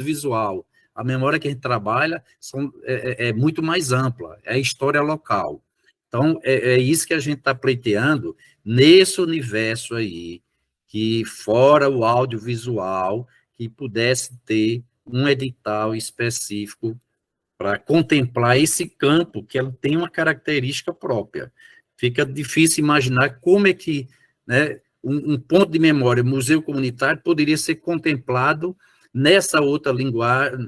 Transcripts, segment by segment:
audiovisual. A memória que a gente trabalha é muito mais ampla, é a história local. Então, é isso que a gente está pleiteando nesse universo aí, que fora o audiovisual, que pudesse ter um edital específico para contemplar esse campo, que ela tem uma característica própria. Fica difícil imaginar como é que, né, um ponto de memória, museu comunitário, poderia ser contemplado nessa outra linguagem,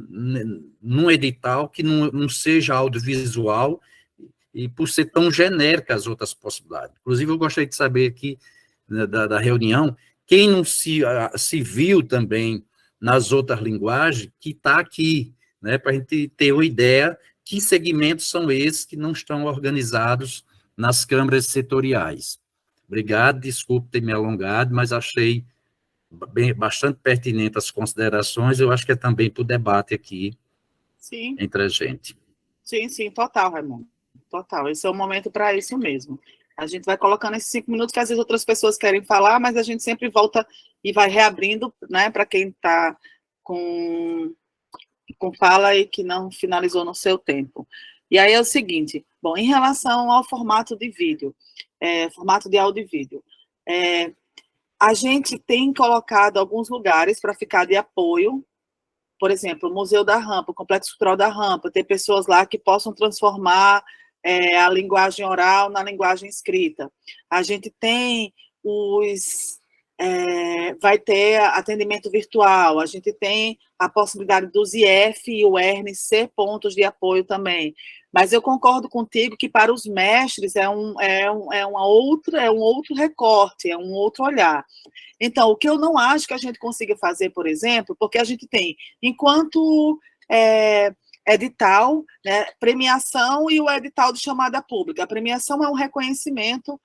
num edital que não seja audiovisual, e por ser tão genérica as outras possibilidades. Inclusive, eu gostaria de saber aqui, né, da reunião, quem não se viu também nas outras linguagens, que está aqui, né, para a gente ter uma ideia que segmentos são esses que não estão organizados nas câmaras setoriais. Obrigado, desculpe ter me alongado, mas achei bastante pertinente as considerações, eu acho que é também para o debate aqui, sim, entre a gente. Sim, sim, total, Raimundo, total, esse é o momento para isso mesmo. A gente vai colocando esses 5 minutos que às vezes outras pessoas querem falar, mas a gente sempre volta e vai reabrindo, né, para quem está com fala e que não finalizou no seu tempo. E aí é o seguinte, bom, em relação ao formato de vídeo, formato de áudio e vídeo, a gente tem colocado alguns lugares para ficar de apoio, por exemplo, o Museu da Rampa, o Complexo Cultural da Rampa, ter pessoas lá que possam transformar a linguagem oral na linguagem escrita. A gente tem vai ter atendimento virtual, a gente tem a possibilidade dos IF e o ERN ser pontos de apoio também. Mas eu concordo contigo que para os mestres é um outro recorte, é um outro olhar. Então, o que eu não acho que a gente consiga fazer, por exemplo, porque a gente tem, enquanto edital, né, premiação e o edital de chamada pública. A premiação é um reconhecimento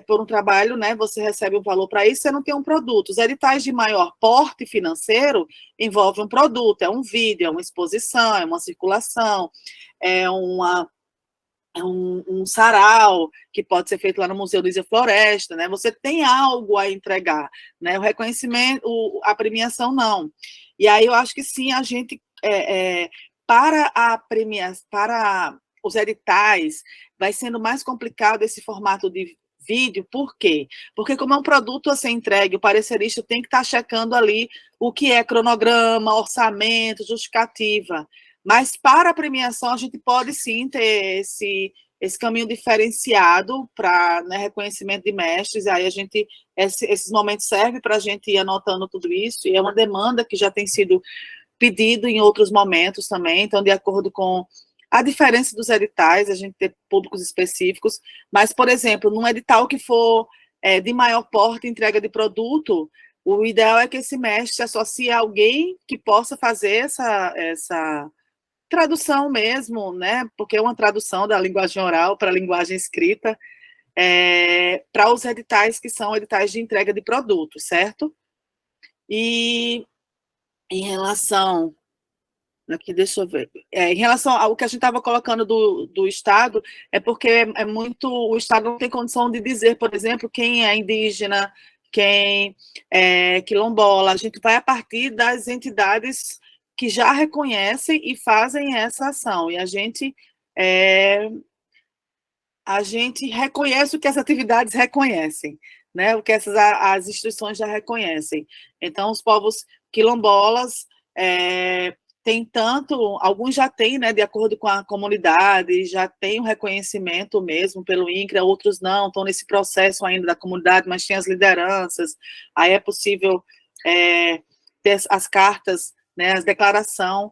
por um trabalho, né, você recebe um valor para isso, você não tem um produto. Os editais de maior porte financeiro envolvem um produto, é um vídeo, é uma exposição, é uma circulação, é um sarau que pode ser feito lá no Museu Luiz e Floresta, né? Você tem algo a entregar, né? O reconhecimento, a premiação não. E aí eu acho que sim, a gente para os editais vai sendo mais complicado esse formato de vídeo, por quê? Porque como é um produto a ser entregue, o parecerista tem que estar checando ali o que é cronograma, orçamento, justificativa. Mas para a premiação a gente pode sim ter esse caminho diferenciado para, né, reconhecimento de mestres, aí esses momentos servem para a gente ir anotando tudo isso, e é uma demanda que já tem sido pedido em outros momentos também, então de acordo com a diferença dos editais, a gente ter públicos específicos, mas, por exemplo, num edital que for de maior porte, entrega de produto, o ideal é que esse mestre se associe a alguém que possa fazer essa tradução mesmo, né? Porque é uma tradução da linguagem oral para a linguagem escrita, para os editais que são editais de entrega de produtos, certo? E em relação aqui, deixa eu ver. Em relação ao que a gente estava colocando do Estado, é porque o Estado não tem condição de dizer, por exemplo, quem é indígena, quem é quilombola. A gente vai a partir das entidades que já reconhecem e fazem essa ação. E a gente reconhece o que as atividades reconhecem, né? O que as instituições já reconhecem. Então, os povos quilombolas tem tanto, alguns já têm, né, de acordo com a comunidade, já tem o reconhecimento mesmo pelo INCRA, outros não, estão nesse processo ainda da comunidade, mas tem as lideranças, aí é possível ter as cartas, né, as declaração,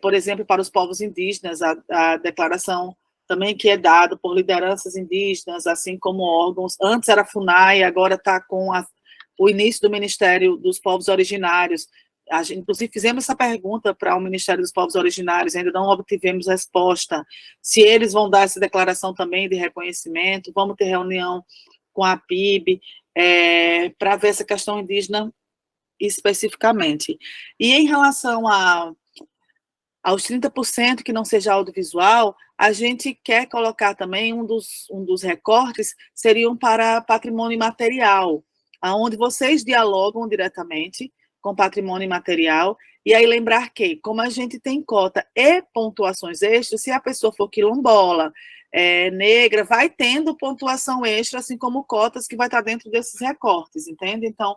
por exemplo, para os povos indígenas, a declaração também que é dado por lideranças indígenas, assim como órgãos, antes era a FUNAI, agora está com o início do Ministério dos Povos Originários. Inclusive, fizemos essa pergunta para o Ministério dos Povos Originários, ainda não obtivemos resposta, se eles vão dar essa declaração também de reconhecimento, vamos ter reunião com a PIB, para ver essa questão indígena especificamente. E em relação aos 30% que não seja audiovisual, a gente quer colocar também um dos recortes, seriam para patrimônio imaterial, onde vocês dialogam diretamente com patrimônio imaterial. E aí lembrar que, como a gente tem cota e pontuações extras, se a pessoa for quilombola, negra, vai tendo pontuação extra, assim como cotas que vai estar dentro desses recortes, entende? Então,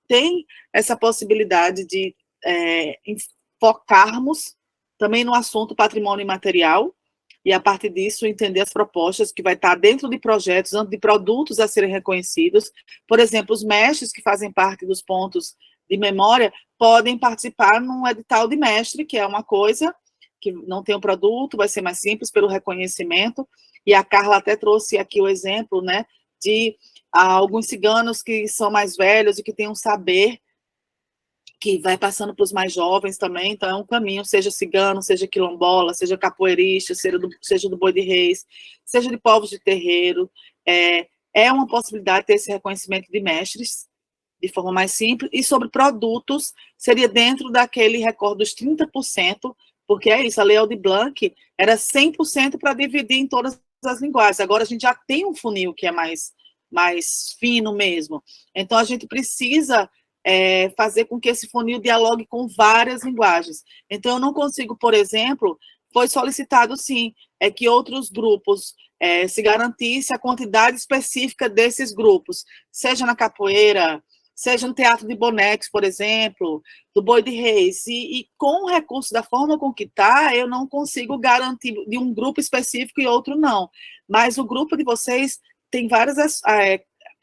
tem essa possibilidade de focarmos também no assunto patrimônio imaterial, e a partir disso entender as propostas que vai estar dentro de projetos, de produtos a serem reconhecidos. Por exemplo, os mestres que fazem parte dos pontos de memória podem participar num edital de mestre, que é uma coisa que não tem um produto, vai ser mais simples pelo reconhecimento, e a Carla até trouxe aqui o exemplo, né, de alguns ciganos que são mais velhos e que têm um saber que vai passando para os mais jovens também, então é um caminho, seja cigano, seja quilombola, seja capoeirista, seja do boi de reis, seja de povos de terreiro, é uma possibilidade ter esse reconhecimento de mestres, de forma mais simples, e sobre produtos, seria dentro daquele recorde dos 30%, porque é isso, a Lei Aldir Blanc era 100% para dividir em todas as linguagens, agora a gente já tem um funil que é mais fino mesmo, então a gente precisa fazer com que esse funil dialogue com várias linguagens. Então, eu não consigo, por exemplo, foi solicitado, sim, que outros grupos se garantisse a quantidade específica desses grupos, seja na capoeira, seja no teatro de bonecos, por exemplo, do boi de reis, e com o recurso da forma com que está, eu não consigo garantir de um grupo específico e outro não, mas o grupo de vocês tem várias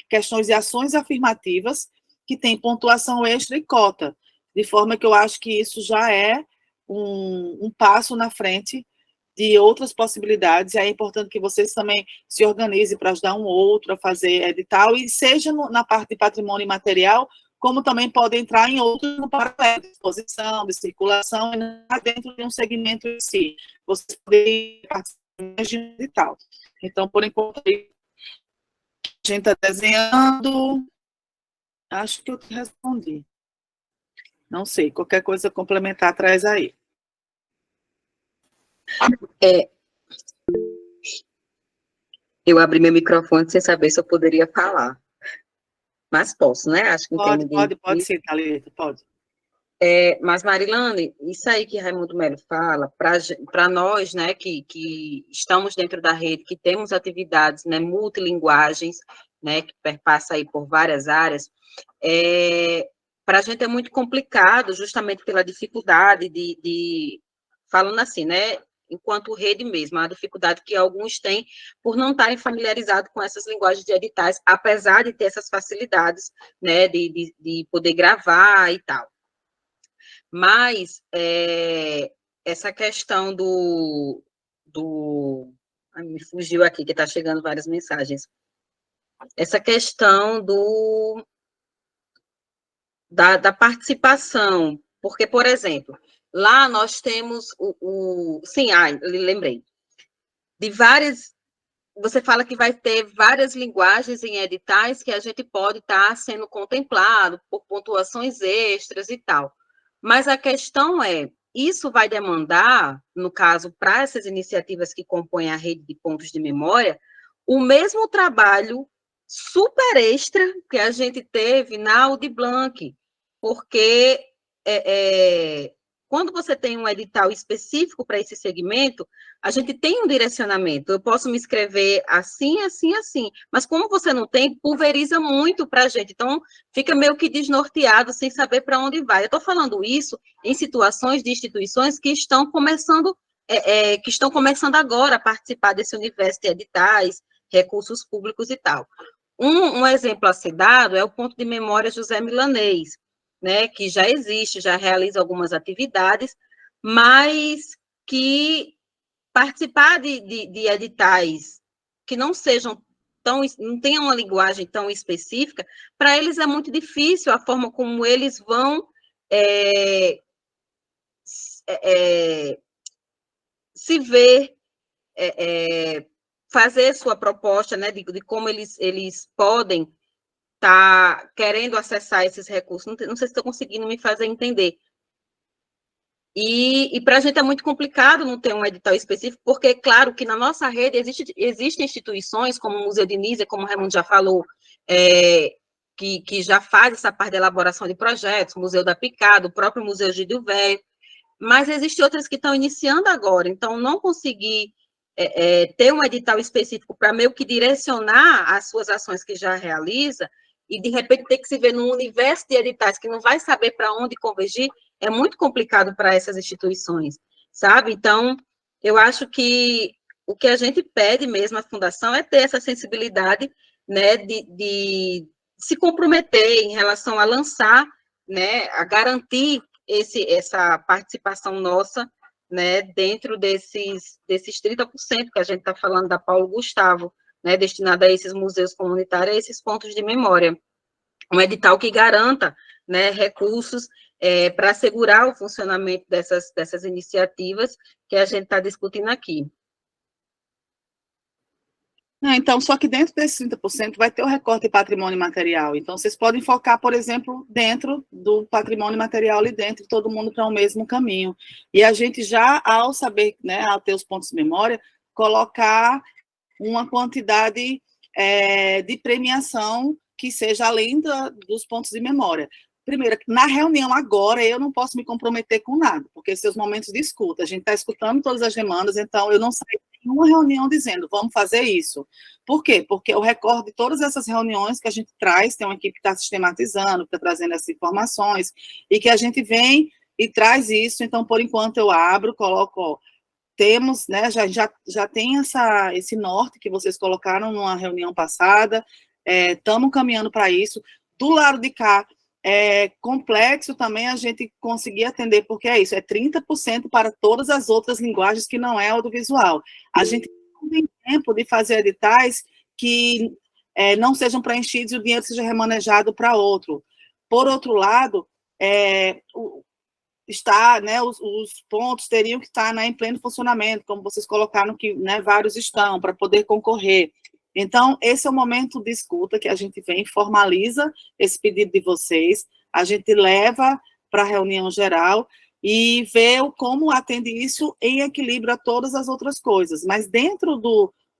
questões e ações afirmativas que tem pontuação extra e cota, de forma que eu acho que isso já é um passo na frente de outras possibilidades, e é importante que vocês também se organizem para ajudar um outro a fazer edital, e seja na parte de patrimônio imaterial, como também podem entrar em outros no paralelo, de exposição, de circulação, e não dentro de um segmento em si. Vocês podem participar de edital. Então, por enquanto, a gente está desenhando. Acho que eu te respondi. Não sei, qualquer coisa complementar traz aí. Eu abri meu microfone sem saber se eu poderia falar. Mas posso, né? Acho que não tem ninguém. Pode sim, Thalita, pode. Mas, Marilane, isso aí que Raimundo Melo fala, para nós, né, que estamos dentro da rede, que temos atividades, né, multilinguagens, né, que perpassa aí por várias áreas, para a gente é muito complicado, justamente pela dificuldade falando assim, né, enquanto rede mesmo, a dificuldade que alguns têm por não estarem familiarizados com essas linguagens de editais, apesar de ter essas facilidades, né, de poder gravar e tal. Mas essa questão Ai, me fugiu aqui, que está chegando várias mensagens. Essa questão da participação, porque, por exemplo, lá nós temos sim, lembrei. De várias. Você fala que vai ter várias linguagens em editais que a gente pode estar sendo contemplado por pontuações extras e tal. Mas a questão isso vai demandar, no caso, para essas iniciativas que compõem a rede de pontos de memória, o mesmo trabalho super extra que a gente teve na Aldir Blanc, porque quando você tem um edital específico para esse segmento, a gente tem um direcionamento. Eu posso me inscrever assim, assim, assim. Mas como você não tem, pulveriza muito para a gente. Então, fica meio que desnorteado, sem saber para onde vai. Eu estou falando isso em situações de instituições que estão começando agora a participar desse universo de editais, recursos públicos e tal. Um exemplo a ser dado é o ponto de memória José Milanês, né, que já existe, já realiza algumas atividades, mas que participar de editais que não sejam não tenham uma linguagem tão específica, para eles é muito difícil a forma como eles vão se ver, fazer sua proposta, né, de como eles podem estar querendo acessar esses recursos. Não sei se estou conseguindo me fazer entender. E para a gente é muito complicado não ter um edital específico, porque, claro, que na nossa rede existem instituições, como o Museu de Nísia, como o Raimundo já falou, que já faz essa parte de elaboração de projetos, o Museu da Picada, o próprio Museu Gídio Velho, mas existem outras que estão iniciando agora, então não conseguir ter um edital específico para meio que direcionar as suas ações que já realiza, e de repente ter que se ver num universo de editais que não vai saber para onde convergir, é muito complicado para essas instituições, sabe? Então, eu acho que o que a gente pede mesmo à Fundação é ter essa sensibilidade, né, de se comprometer em relação a lançar, né, a garantir essa participação nossa, né, dentro desses 30% que a gente está falando da Paulo Gustavo, né, destinado a esses museus comunitários, a esses pontos de memória. Um edital que garanta, né, recursos para assegurar o funcionamento dessas iniciativas que a gente está discutindo aqui. Então, só que dentro desses 30% vai ter o recorte de patrimônio material. Então, vocês podem focar, por exemplo, dentro do patrimônio material ali dentro, todo mundo para o mesmo caminho. E a gente já, ao saber, né, ao ter os pontos de memória, colocar uma quantidade de premiação que seja além dos pontos de memória. Primeiro, na reunião agora, eu não posso me comprometer com nada, porque seus momentos de escuta, a gente está escutando todas as demandas, então eu não saio de nenhuma reunião dizendo, vamos fazer isso. Por quê? Porque o recorde de todas essas reuniões que a gente traz, tem uma equipe que está sistematizando, que está trazendo essas informações, e que a gente vem e traz isso, então, por enquanto, eu abro, coloco, ó, temos, né, já tem esse norte que vocês colocaram numa reunião passada, estamos caminhando para isso. Do lado de cá, é complexo também a gente conseguir atender, porque é isso, é 30% para todas as outras linguagens que não é audiovisual. A gente não tem tempo de fazer editais que não sejam preenchidos e o dinheiro seja remanejado para outro. Por outro lado, né, os pontos teriam que estar, né, em pleno funcionamento, como vocês colocaram que, né, vários estão, para poder concorrer. Então, esse é o momento de escuta que a gente vem, formaliza esse pedido de vocês, a gente leva para a reunião geral e vê como atende isso em equilíbrio a todas as outras coisas. Mas dentro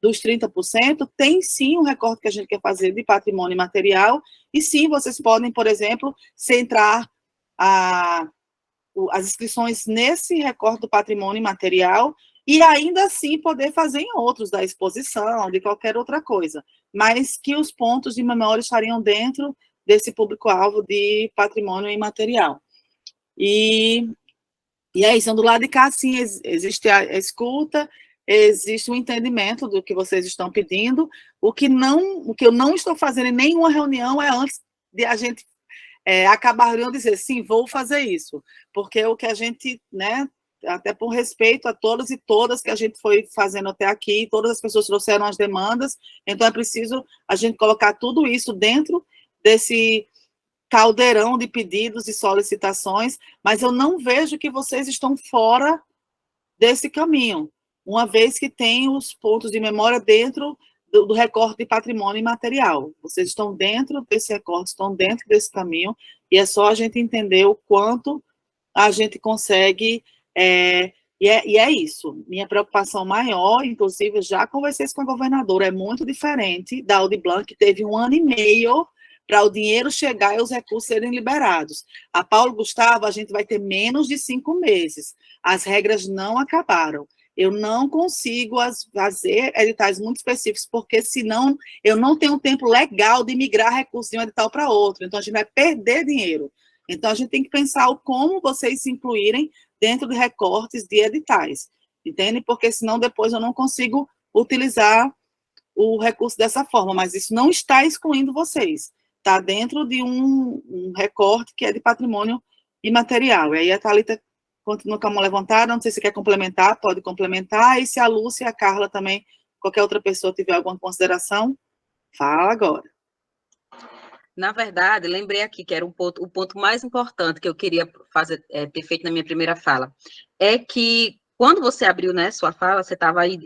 dos 30%, tem sim um recorte que a gente quer fazer de patrimônio material, e sim, vocês podem, por exemplo, centrar as inscrições nesse recorte do patrimônio material e ainda assim poder fazer em outros, da exposição, de qualquer outra coisa, mas que os pontos de memória estariam dentro desse público-alvo de patrimônio imaterial. E é isso, do lado de cá, sim, existe a escuta, existe um entendimento do que vocês estão pedindo, o que eu não estou fazendo em nenhuma reunião é antes de a gente acabariam dizer, sim, vou fazer isso, porque o que a gente, né, até por respeito a todos e todas que a gente foi fazendo até aqui, todas as pessoas trouxeram as demandas, então é preciso a gente colocar tudo isso dentro desse caldeirão de pedidos e solicitações, mas eu não vejo que vocês estão fora desse caminho, uma vez que tem os pontos de memória dentro do recorte de patrimônio imaterial. Vocês estão dentro desse recorte, estão dentro desse caminho, e é só a gente entender o quanto a gente consegue, e é isso. Minha preocupação maior, inclusive, já conversei com a governadora, é muito diferente da Audi Blanc, que teve 1 ano e meio para o dinheiro chegar e os recursos serem liberados. A Paulo Gustavo, a gente vai ter menos de 5 meses. As regras não acabaram. Eu não consigo fazer editais muito específicos, porque senão eu não tenho tempo legal de migrar recursos de um edital para outro. Então, a gente vai perder dinheiro. Então, a gente tem que pensar como vocês se incluírem dentro de recortes de editais. Entende? Porque senão depois eu não consigo utilizar o recurso dessa forma. Mas isso não está excluindo vocês. Está dentro de um recorte que é de patrimônio imaterial. E aí a Thalita continua com a mão levantada, não sei se quer complementar, pode complementar, e se a Lúcia e a Carla também, qualquer outra pessoa tiver alguma consideração, fala agora. Na verdade, lembrei aqui que era o ponto mais importante que eu queria ter feito na minha primeira fala, é que quando você abriu, né, sua fala, você estava aí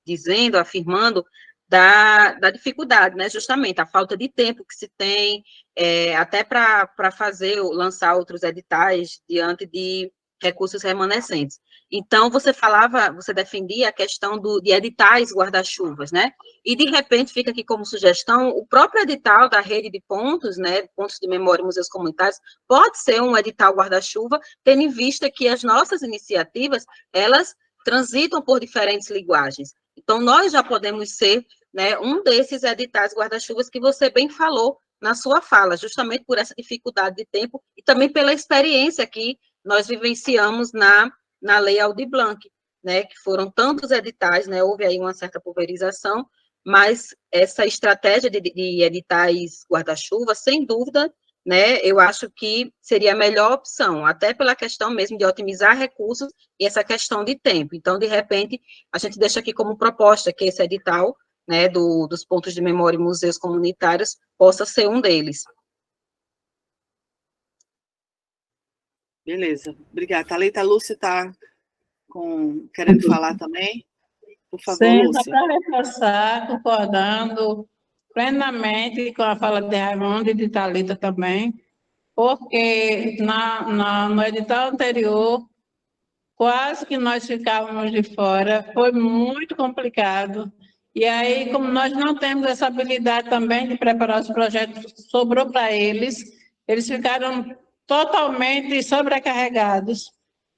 dizendo, afirmando da dificuldade, né, justamente a falta de tempo que se tem, até para lançar outros editais diante de recursos remanescentes. Então, você defendia a questão de editais guarda-chuvas, né? E, de repente, fica aqui como sugestão, o próprio edital da rede de pontos, né, pontos de memória e museus comunitários, pode ser um edital guarda-chuva, tendo em vista que as nossas iniciativas, elas transitam por diferentes linguagens. Então, nós já podemos ser, né, um desses editais guarda-chuvas que você bem falou na sua fala, justamente por essa dificuldade de tempo e também pela experiência que nós vivenciamos na Lei Aldir Blanc, né, que foram tantos editais, né, houve aí uma certa pulverização, mas essa estratégia de editais guarda-chuva, sem dúvida, né, eu acho que seria a melhor opção, até pela questão mesmo de otimizar recursos e essa questão de tempo. Então, de repente, a gente deixa aqui como proposta que esse edital, né, dos pontos de memória e museus comunitários possa ser um deles. Beleza, obrigada. Thalita, a Lúcia está querendo falar também? Por favor, Sim, Lúcia. só para reforçar, concordando plenamente com a fala de Raimundo e de Thalita também, porque no edital anterior, quase que nós ficávamos de fora, foi muito complicado. E aí, como nós não temos essa habilidade também de preparar os projetos, sobrou para eles ficaram totalmente sobrecarregados.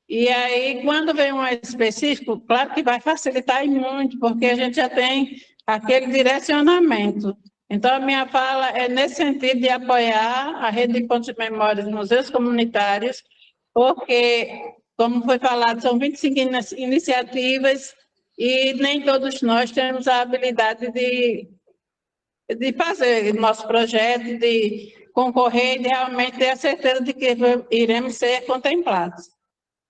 E aí, quando vem um específico, claro que vai facilitar e muito, porque a gente já tem aquele direcionamento. Então, a minha fala é nesse sentido de apoiar a rede de pontos de memória dos museus comunitários, porque, como foi falado, são 25 iniciativas e nem todos nós temos a habilidade de fazer nosso projeto, de concorrer e de realmente ter a certeza de que iremos ser contemplados.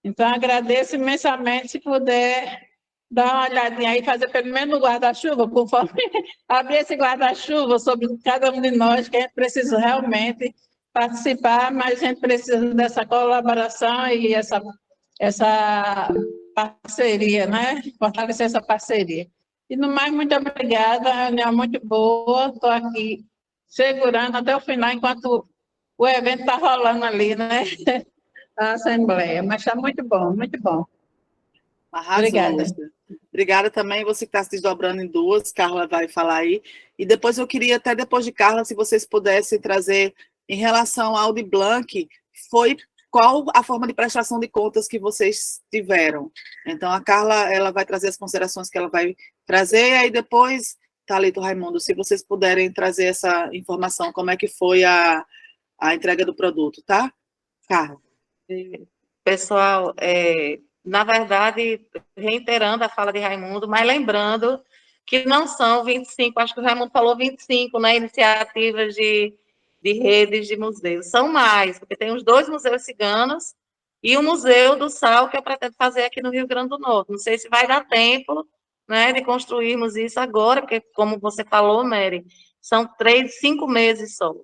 Então, agradeço imensamente se puder dar uma olhadinha aí, fazer pelo menos o guarda-chuva, conforme abrir esse guarda-chuva sobre cada um de nós, que a gente precisa realmente participar, mas a gente precisa dessa colaboração e essa parceria, né? Fortalecer essa parceria. E, no mais, muito obrigada, a reunião muito boa, estou aqui segurando até o final, enquanto o evento está rolando ali, né? A Assembleia, mas está muito bom, muito bom. Arrasou, Obrigada. Lúcia. Obrigada também, você que está se desdobrando em duas, Carla vai falar aí. E depois eu queria, até depois de Carla, se vocês pudessem trazer, em relação ao Aldir Blanc, qual a forma de prestação de contas que vocês tiveram. Então, a Carla ela vai trazer as considerações que ela vai trazer, e aí depois, Thalita, Raimundo, se vocês puderem trazer essa informação, como é que foi a entrega do produto, tá? Carla. Pessoal, na verdade, reiterando a fala de Raimundo, mas lembrando que não são 25, acho que o Raimundo falou 25, né, iniciativas de redes de museus, são mais, porque tem os 2 museus ciganos e o Museu do Sal, que eu pretendo fazer aqui no Rio Grande do Norte. Não sei se vai dar tempo, né, de construirmos isso agora, porque, como você falou, Mary, são 5 meses só.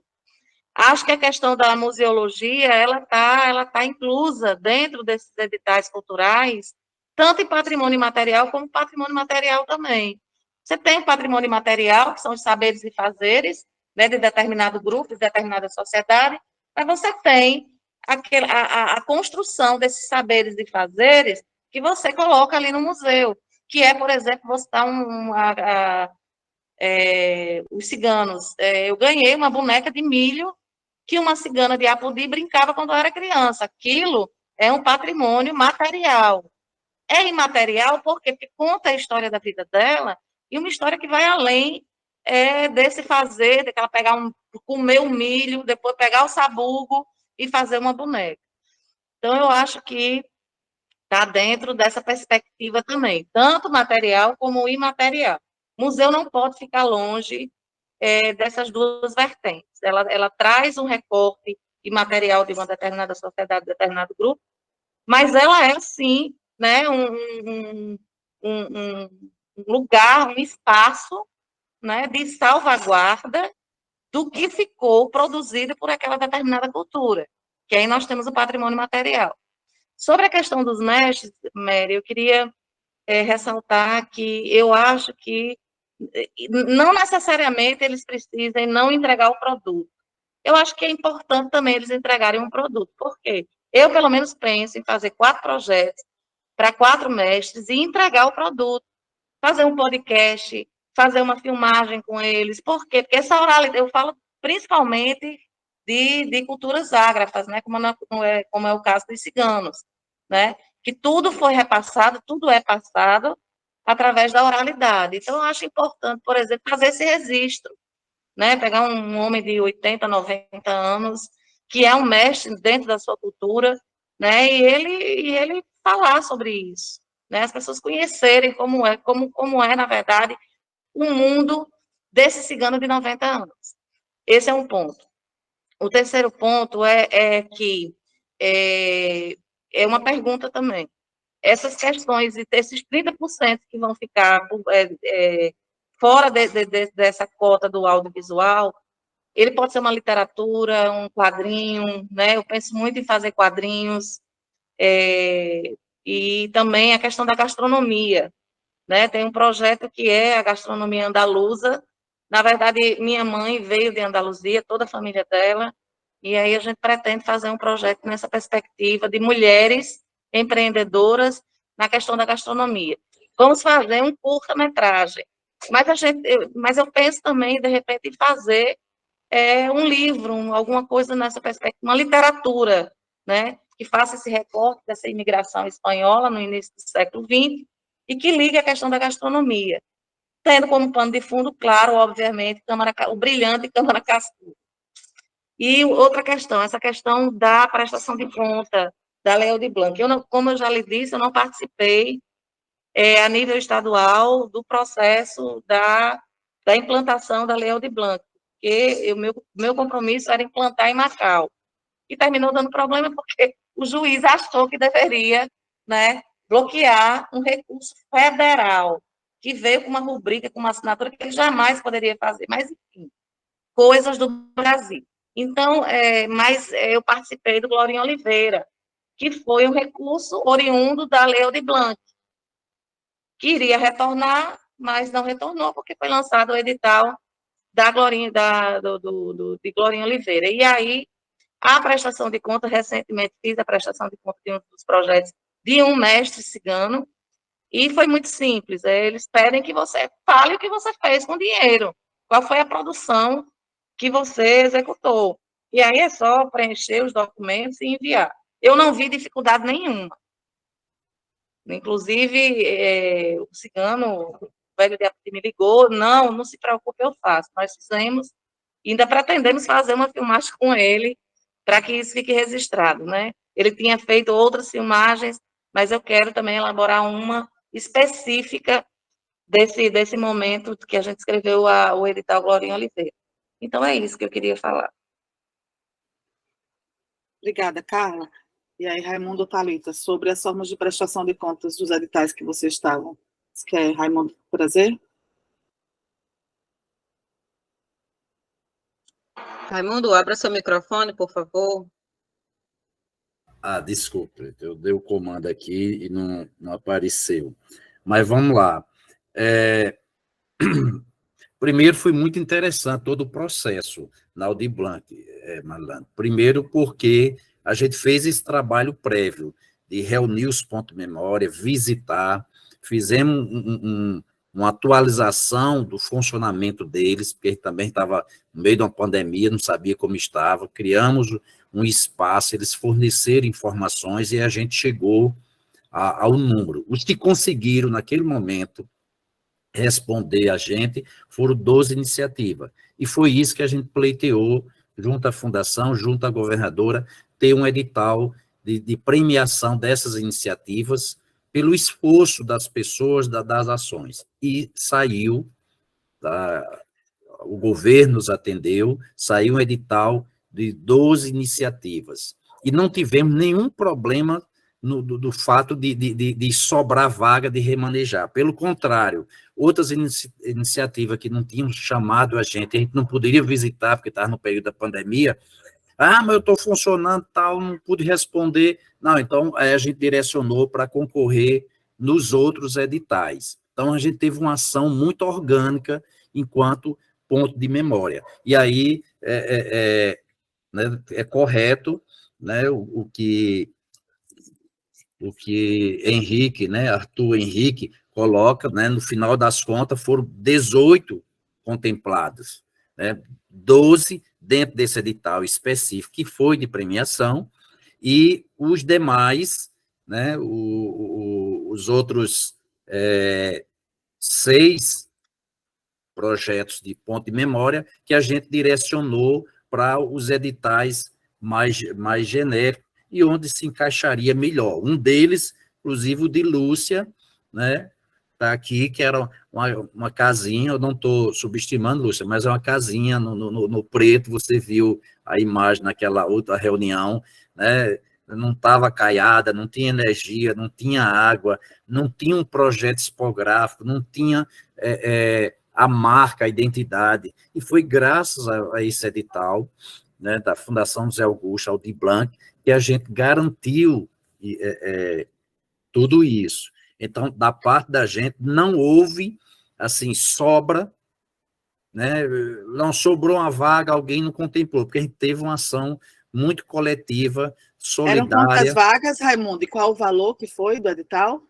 Acho que a questão da museologia, ela tá inclusa dentro desses editais culturais, tanto em patrimônio material como patrimônio material também. Você tem o patrimônio material, que são os saberes e fazeres, né, de determinado grupo, de determinada sociedade, mas você tem a construção desses saberes e fazeres que você coloca ali no museu, que é, por exemplo, você dá os ciganos. Eu ganhei uma boneca de milho que uma cigana de Apodi brincava quando eu era criança. Aquilo é um patrimônio material. É imaterial porque conta a história da vida dela e uma história que vai além desse fazer, de ela comer o milho, depois pegar o sabugo e fazer uma boneca. Então, eu acho que está dentro dessa perspectiva também, tanto material como imaterial. O museu não pode ficar longe dessas duas vertentes. Ela traz um recorte imaterial de uma determinada sociedade, de determinado grupo, mas ela é, sim, né, um lugar, um espaço, né, de salvaguarda do que ficou produzido por aquela determinada cultura, que aí nós temos o patrimônio material. Sobre a questão dos mestres, Mary, eu queria ressaltar que eu acho que não necessariamente eles precisem não entregar o produto. Eu acho que é importante também eles entregarem um produto. Por quê? Eu, pelo menos, penso em fazer 4 projetos para 4 mestres e entregar o produto. Fazer um podcast, fazer uma filmagem com eles. Por quê? Porque essa oralidade, eu falo principalmente de culturas ágrafas, né? Como é o caso dos ciganos, né? Que tudo foi repassado, tudo é passado através da oralidade. Então, eu acho importante, por exemplo, fazer esse registro, né? Pegar um homem de 80, 90 anos, que é um mestre dentro da sua cultura, né? E ele falar sobre isso, né? As pessoas conhecerem como é, na verdade, o mundo desse cigano de 90 anos. Esse é um ponto. O terceiro ponto é que é uma pergunta também. Essas questões, e esses 30% que vão ficar fora dessa cota do audiovisual, ele pode ser uma literatura, um quadrinho, né? Eu penso muito em fazer quadrinhos, e também a questão da gastronomia, né? Tem um projeto que é a gastronomia andaluza. Na verdade, minha mãe veio de Andaluzia, toda a família dela, e aí a gente pretende fazer um projeto nessa perspectiva de mulheres empreendedoras na questão da gastronomia. Vamos fazer um curta-metragem, mas eu penso também, de repente, em fazer um livro, alguma coisa nessa perspectiva, uma literatura, né, que faça esse recorte dessa imigração espanhola no início do século XX e que ligue a questão da gastronomia, tendo como pano de fundo, claro, obviamente, o brilhante Câmara Cascudo. E outra questão, essa questão da prestação de conta da Lei Aldir Blanc. Como eu já lhe disse, eu não participei a nível estadual do processo da implantação da Lei Aldir Blanc, porque o meu compromisso era implantar em Macau. E terminou dando problema porque o juiz achou que deveria, né, bloquear um recurso federal, que veio com uma rubrica, com uma assinatura que ele jamais poderia fazer. Mas, enfim, coisas do Brasil. Então, eu participei do Glorinha Oliveira, que foi um recurso oriundo da Lei Aldir Blanc, que iria retornar, mas não retornou, porque foi lançado o edital da Glorinha, de Glorinha Oliveira. E aí, a prestação de conta, recentemente fiz a prestação de conta de um dos projetos de um mestre cigano, e foi muito simples. Eles pedem que você fale o que você fez com o dinheiro, qual foi a produção que você executou. E aí é só preencher os documentos e enviar. Eu não vi dificuldade nenhuma. Inclusive, o cigano, o velho de Apodi, me ligou, não se preocupe, eu faço. Nós fizemos, ainda pretendemos fazer uma filmagem com ele, para que isso fique registrado, né? Ele tinha feito outras filmagens, mas eu quero também elaborar uma específica desse momento que a gente escreveu o edital Glorinha Oliveira. Então, é isso que eu queria falar. Obrigada, Carla. E aí, Raimundo, Thalita, sobre as formas de prestação de contas dos editais que vocês estavam. Você quer, Raimundo, prazer? Raimundo, abra seu microfone, por favor. Desculpe, eu dei o comando aqui e não apareceu. Mas vamos lá. Primeiro, foi muito interessante todo o processo na Aldir Blanc, Malandro. Primeiro, porque a gente fez esse trabalho prévio de reunir os pontos de memória, visitar, fizemos uma atualização do funcionamento deles, porque também estava no meio de uma pandemia, não sabia como estava, criamos um espaço, eles forneceram informações e a gente chegou ao número. Os que conseguiram, naquele momento, responder a gente foram 12 iniciativas. E foi isso que a gente pleiteou, junto à fundação, junto à governadora, ter um edital de premiação dessas iniciativas pelo esforço das pessoas, das ações. E saiu, o governo nos atendeu, saiu um edital de 12 iniciativas. E não tivemos nenhum problema do fato de sobrar vaga de remanejar. Pelo contrário, outras iniciativas que não tinham chamado a gente não poderia visitar, porque estava no período da pandemia. Mas eu estou funcionando, tal, não pude responder. Não, então a gente direcionou para concorrer nos outros editais. Então a gente teve uma ação muito orgânica enquanto ponto de memória. E aí né, é correto né, o que Henrique, né, Arthur Henrique, coloca, né, no final das contas, foram 18 contemplados, né, 12 dentro desse edital específico, que foi de premiação, e os demais, né, os outros 6 projetos de ponto de memória que a gente direcionou para os editais mais genéricos e onde se encaixaria melhor. Um deles, inclusive, o de Lúcia, né? Está aqui, que era uma casinha, eu não estou subestimando, Lúcia, mas é uma casinha no preto, você viu a imagem naquela outra reunião, né? Não estava caiada, não tinha energia, não tinha água, não tinha um projeto tipográfico, não tinha a marca, a identidade, e foi graças a esse edital, né, da Fundação José Augusto Aldir Blanc, que a gente garantiu tudo isso. Então, da parte da gente, não houve, assim, sobra, né, não sobrou uma vaga, alguém não contemplou, porque a gente teve uma ação muito coletiva, Eram quantas solidária, vagas, Raimundo? E qual o valor que foi do edital?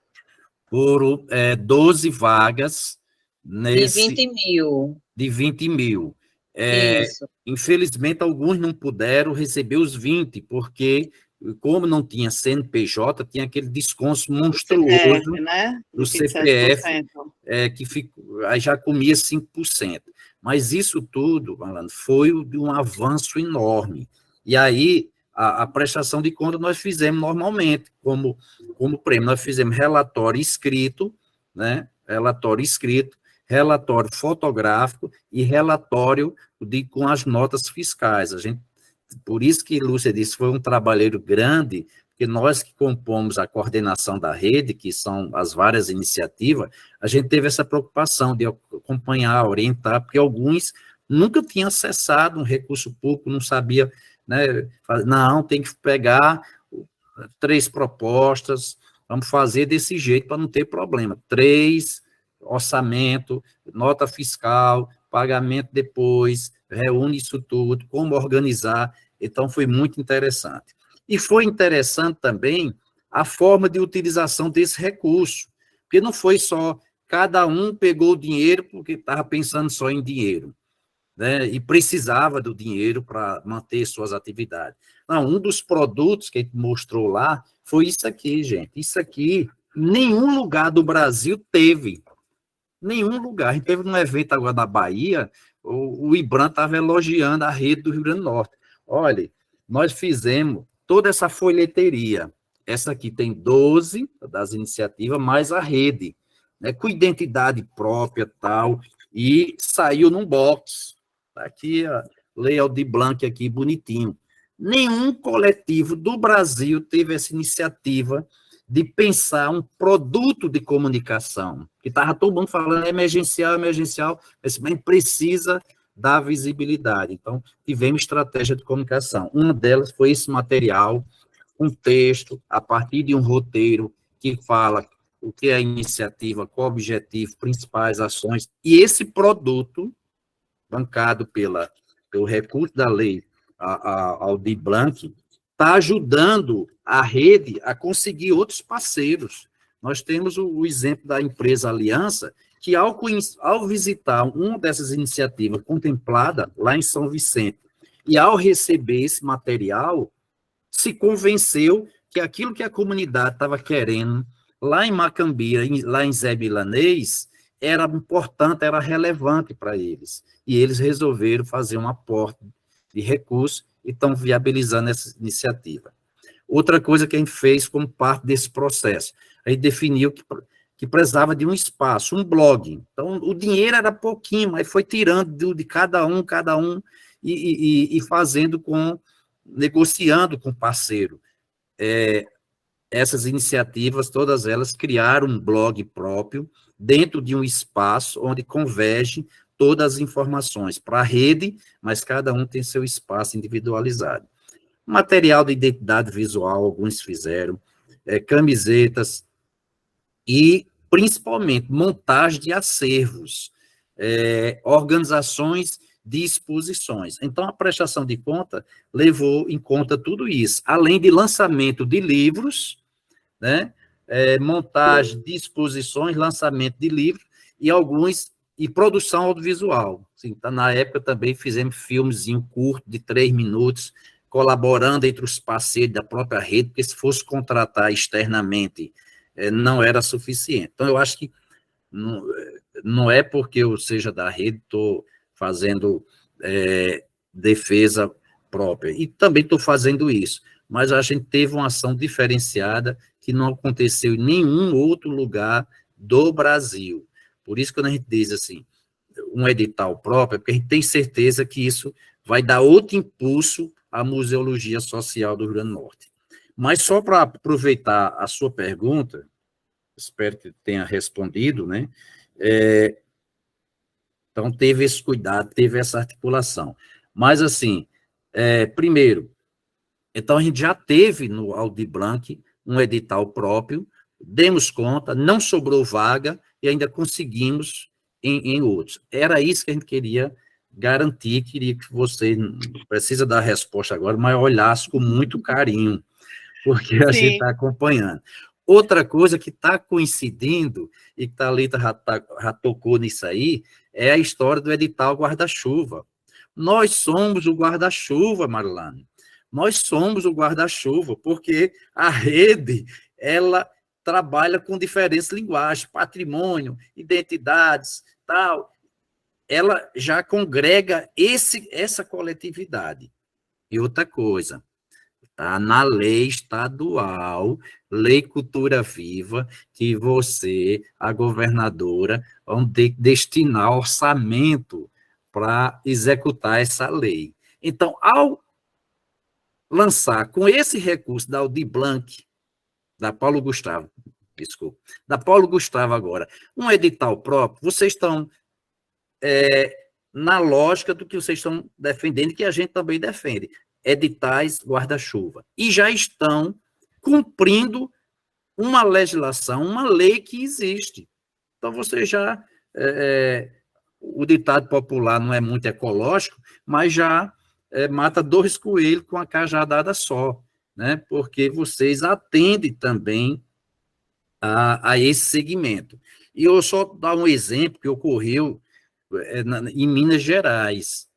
por 12 vagas, De 20 mil. de 20 mil. Isso. Infelizmente, alguns não puderam receber os 20, porque, como não tinha CNPJ, tinha aquele desconto monstruoso CPF, né? do De CPF, 27%. aí já comia 5%. Mas isso tudo, Malandro, foi de um avanço enorme. E aí, a prestação de conta nós fizemos normalmente, como prêmio. Nós fizemos relatório escrito, né? Relatório fotográfico e relatório com as notas fiscais. Por isso que Lúcia disse, foi um trabalheiro grande, porque nós que compomos a coordenação da rede, que são as várias iniciativas, a gente teve essa preocupação de acompanhar, orientar, porque alguns nunca tinham acessado um recurso público, não sabia, né? Não, tem que pegar 3 propostas, vamos fazer desse jeito para não ter problema. 3, orçamento, nota fiscal, pagamento depois, reúne isso tudo, como organizar. Então, foi muito interessante. E foi interessante também a forma de utilização desse recurso, porque não foi só cada um pegou o dinheiro porque estava pensando só em dinheiro, né, e precisava do dinheiro para manter suas atividades. Não, um dos produtos que a gente mostrou lá foi isso aqui, gente. Isso aqui, nenhum lugar do Brasil teve. Nenhum lugar. A gente teve um evento agora na Bahia, o IBRAM estava elogiando a rede do Rio Grande do Norte. Olha, nós fizemos toda essa folheteria. Essa aqui tem 12 das iniciativas, mais a rede, né, com identidade própria tal, e saiu num box. Tá aqui a Lei Aldir Blanc aqui, bonitinho. Nenhum coletivo do Brasil teve essa iniciativa de pensar um produto de comunicação, que estava todo mundo falando emergencial, mas precisa dar visibilidade. Então, tivemos estratégia de comunicação. Uma delas foi esse material, um texto, a partir de um roteiro que fala o que é a iniciativa, qual o objetivo, principais ações, e esse produto, bancado pelo recurso da lei Aldir Blanc, está ajudando a rede a conseguir outros parceiros. Nós temos o exemplo da empresa Aliança, que ao visitar uma dessas iniciativas contemplada lá em São Vicente, e ao receber esse material, se convenceu que aquilo que a comunidade estava querendo lá em Macambira, lá em Zé Milanês, era importante, era relevante para eles. E eles resolveram fazer um aporte de recursos e estão viabilizando essa iniciativa. Outra coisa que a gente fez como parte desse processo, a gente definiu que precisava de um espaço, um blog. Então, o dinheiro era pouquinho, mas foi tirando de cada um, e fazendo negociando com o parceiro. Essas iniciativas, todas elas, criaram um blog próprio, dentro de um espaço onde convergem todas as informações para a rede, mas cada um tem seu espaço individualizado. Material de identidade visual, alguns fizeram, camisetas e, principalmente, montagem de acervos, organizações de exposições. Então, a prestação de conta levou em conta tudo isso, além de lançamento de livros, né, montagem de exposições, lançamento de livros e produção audiovisual. Assim, na época também fizemos filmezinho curto de 3 minutos, colaborando entre os parceiros da própria rede, porque se fosse contratar externamente, não era suficiente. Então, eu acho que não é porque eu seja da rede, estou fazendo defesa própria, e também estou fazendo isso, mas a gente teve uma ação diferenciada que não aconteceu em nenhum outro lugar do Brasil. Por isso, quando a gente diz assim, um edital próprio, é porque a gente tem certeza que isso vai dar outro impulso à museologia social do Rio Grande do Norte. Mas só para aproveitar a sua pergunta, espero que tenha respondido, né? Então, teve esse cuidado, teve essa articulação. Mas, assim, primeiro, então a gente já teve no Aldir Blanc um edital próprio, demos conta, não sobrou vaga e ainda conseguimos em outros. Era isso que a gente queria garantir, queria que você, não precisa dar a resposta agora, mas olhasse com muito carinho, porque a gente está acompanhando. Outra coisa que está coincidindo, e que a Thalita já tocou nisso aí, é a história do edital guarda-chuva. Nós somos o guarda-chuva, Marilane. Nós somos o guarda-chuva, porque a rede, ela trabalha com diferentes linguagens, patrimônio, identidades, tal. Ela já congrega essa coletividade. E outra coisa, tá na lei estadual, Lei Cultura Viva, que você, a governadora, vão destinar orçamento para executar essa lei. Então, ao lançar com esse recurso da Aldir Blanc, da Paulo Gustavo agora, um edital próprio, vocês estão na lógica do que vocês estão defendendo, que a gente também defende, editais guarda-chuva, e já estão cumprindo uma legislação, uma lei que existe. Então, você já... o ditado popular não é muito ecológico, mas já mata 2 coelhos com a cajadada só, né? Porque vocês atendem também a esse segmento. E eu só dar um exemplo que ocorreu em Minas Gerais,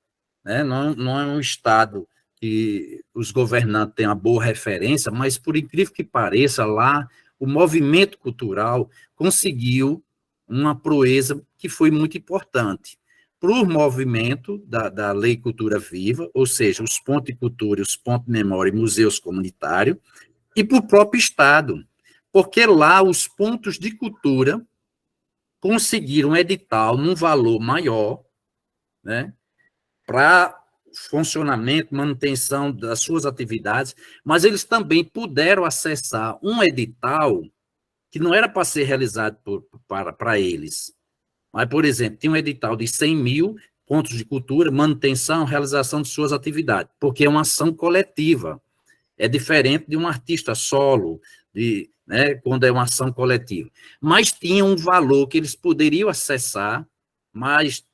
né? Não é um estado que os governantes têm uma boa referência, mas, por incrível que pareça, lá o movimento cultural conseguiu uma proeza que foi muito importante. Para o movimento da Lei Cultura Viva, ou seja, os pontos de cultura, os pontos de memória e museus comunitários, e para o próprio Estado, porque lá os pontos de cultura conseguiram um edital num valor maior, né, para funcionamento, manutenção das suas atividades, mas eles também puderam acessar um edital que não era para ser realizado para eles. Mas, por exemplo, tinha um edital de 100 mil pontos de cultura, manutenção, realização de suas atividades, porque é uma ação coletiva. É diferente de um artista solo, né, quando é uma ação coletiva. Mas tinha um valor que eles poderiam acessar, mais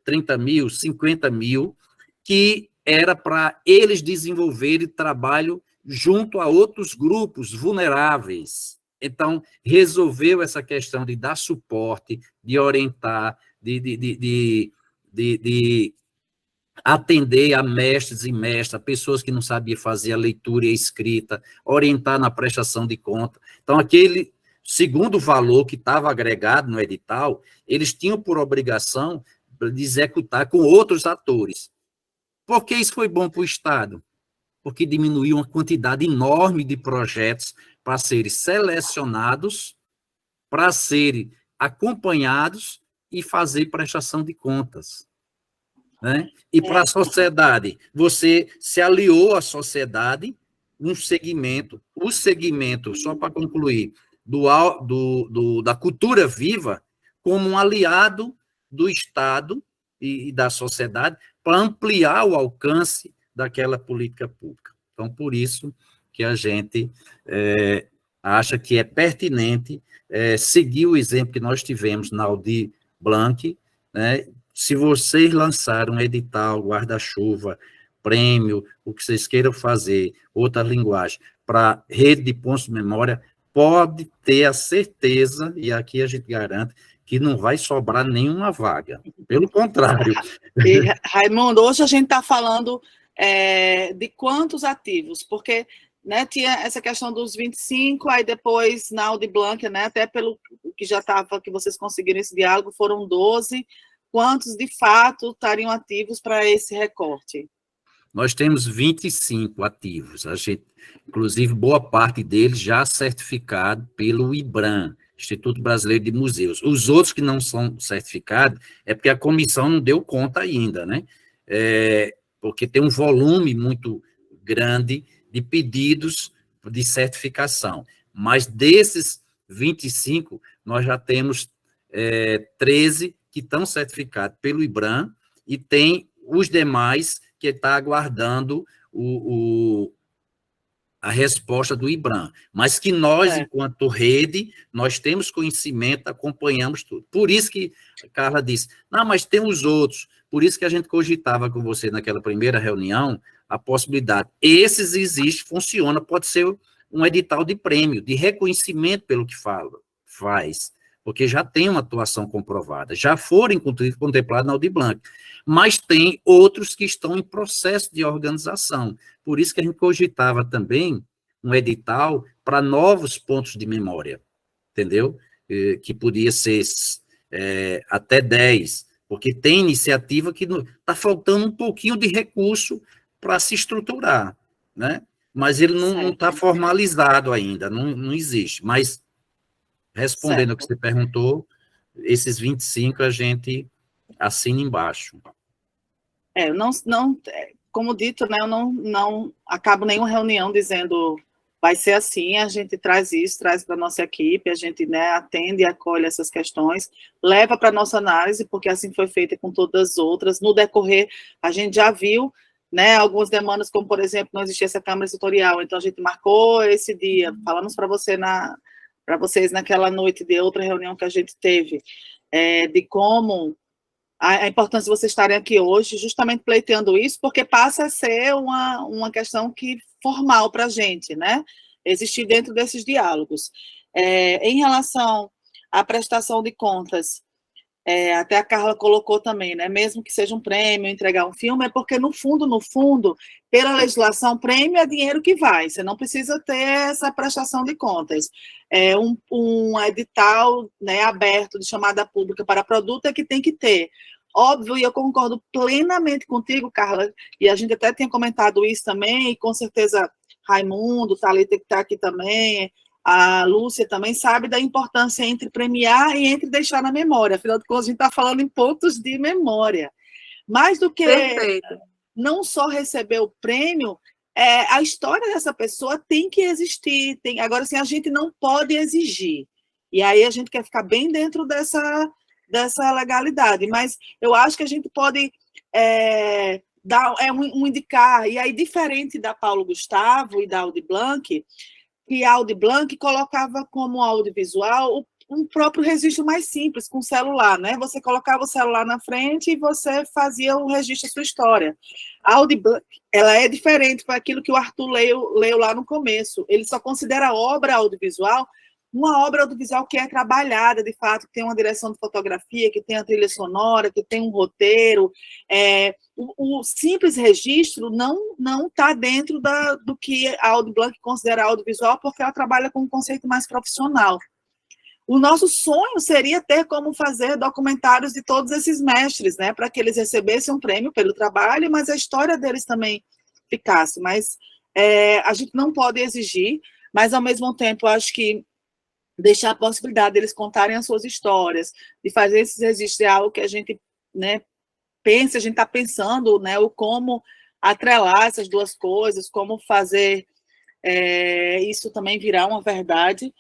30 mil, 50 mil, que era para eles desenvolverem trabalho junto a outros grupos vulneráveis. Então, resolveu essa questão de dar suporte, de orientar, de atender a mestres e mestras, pessoas que não sabiam fazer a leitura e a escrita, orientar na prestação de conta. Então, aquele segundo valor que estava agregado no edital, eles tinham por obrigação de executar com outros atores. Por que isso foi bom para o Estado? Porque diminuiu uma quantidade enorme de projetos para serem selecionados, para serem acompanhados e fazer prestação de contas. Né? E para a sociedade, você se aliou à sociedade, um segmento, o segmento, só para concluir, da cultura viva, como um aliado do Estado e da sociedade, para ampliar o alcance daquela política pública. Então, por isso que a gente acha que é pertinente seguir o exemplo que nós tivemos na Aldir Blanc, né, se vocês lançarem um edital, guarda-chuva, prêmio, o que vocês queiram fazer, outra linguagem, para rede de pontos de memória, pode ter a certeza, e aqui a gente garante, que não vai sobrar nenhuma vaga. Pelo contrário. E, Raimundo, hoje a gente está falando de quantos ativos, porque, né, tinha essa questão dos 25, aí depois na Audi Blanc, né, até pelo que já estava, que vocês conseguiram esse diálogo, foram 12. Quantos, de fato, estariam ativos para esse recorte? Nós temos 25 ativos, inclusive boa parte deles já certificado pelo IBRAM, Instituto Brasileiro de Museus. Os outros que não são certificados é porque a comissão não deu conta ainda, né? Porque tem um volume muito grande de pedidos de certificação. Mas desses 25, nós já temos 13 que estão certificados pelo IBRAM e tem os demais que está aguardando a resposta do IBRAM, mas que nós, enquanto rede, nós temos conhecimento, acompanhamos tudo. Por isso que a Carla disse, não, mas tem os outros, por isso que a gente cogitava com você naquela primeira reunião a possibilidade. Esses existem, funciona, pode ser um edital de prêmio, de reconhecimento pelo que faz, porque já tem uma atuação comprovada, já foram contemplados na Audi Blanc, mas tem outros que estão em processo de organização. Por isso que a gente cogitava também um edital para novos pontos de memória, entendeu? Que podia ser até 10, porque tem iniciativa que está faltando um pouquinho de recurso para se estruturar, né? Mas ele não está formalizado ainda, não existe. Mas, respondendo ao que você perguntou, esses 25 a gente assina embaixo. Como dito, né, eu não acabo nenhuma reunião dizendo vai ser assim, a gente traz para a nossa equipe, a gente, né, atende e acolhe essas questões, leva para a nossa análise, porque assim foi feita com todas as outras. No decorrer, a gente já viu, né, algumas demandas, como, por exemplo, não existia essa Câmara Setorial, então a gente marcou esse dia, falamos para vocês naquela noite de outra reunião que a gente teve, de como a importância de vocês estarem aqui hoje, justamente pleiteando isso, porque passa a ser uma questão formal para a gente, né? Existir dentro desses diálogos. Em relação à prestação de contas, até a Carla colocou também, né? Mesmo que seja um prêmio, entregar um filme, é porque, no fundo, pela legislação, prêmio é dinheiro que vai, você não precisa ter essa prestação de contas. Um edital, né, aberto de chamada pública para produto é que tem que ter. Óbvio, e eu concordo plenamente contigo, Carla, e a gente até tinha comentado isso também, e com certeza Raimundo, Thalita, que está aqui também, a Lúcia também sabe da importância entre premiar e entre deixar na memória. Afinal de contas, a gente está falando em pontos de memória. Mais do que não só receber o prêmio, a história dessa pessoa tem que existir. Agora, assim, a gente não pode exigir. E aí a gente quer ficar bem dentro dessa legalidade. Mas eu acho que a gente pode dar indicar, e aí diferente da Paulo Gustavo e da Audi Blanc, que a Audi Blanc colocava como audiovisual um próprio registro mais simples, com celular, né? Você colocava o celular na frente e você fazia o registro da sua história. A Audi Blanc, ela é diferente, foi aquilo que o Arthur leu lá no começo. Ele só considera obra audiovisual uma obra audiovisual que é trabalhada, de fato, que tem uma direção de fotografia, que tem a trilha sonora, que tem um roteiro. O simples registro não está dentro do que a Audi Blanc considera audiovisual, porque ela trabalha com um conceito mais profissional. O nosso sonho seria ter como fazer documentários de todos esses mestres, né, para que eles recebessem um prêmio pelo trabalho, mas a história deles também ficasse. Mas a gente não pode exigir, mas, ao mesmo tempo, acho que deixar a possibilidade deles contarem as suas histórias, de fazer esses registros é algo que a gente, né, pensa, a gente está pensando, né, o como atrelar essas duas coisas, como fazer isso também virar uma verdade.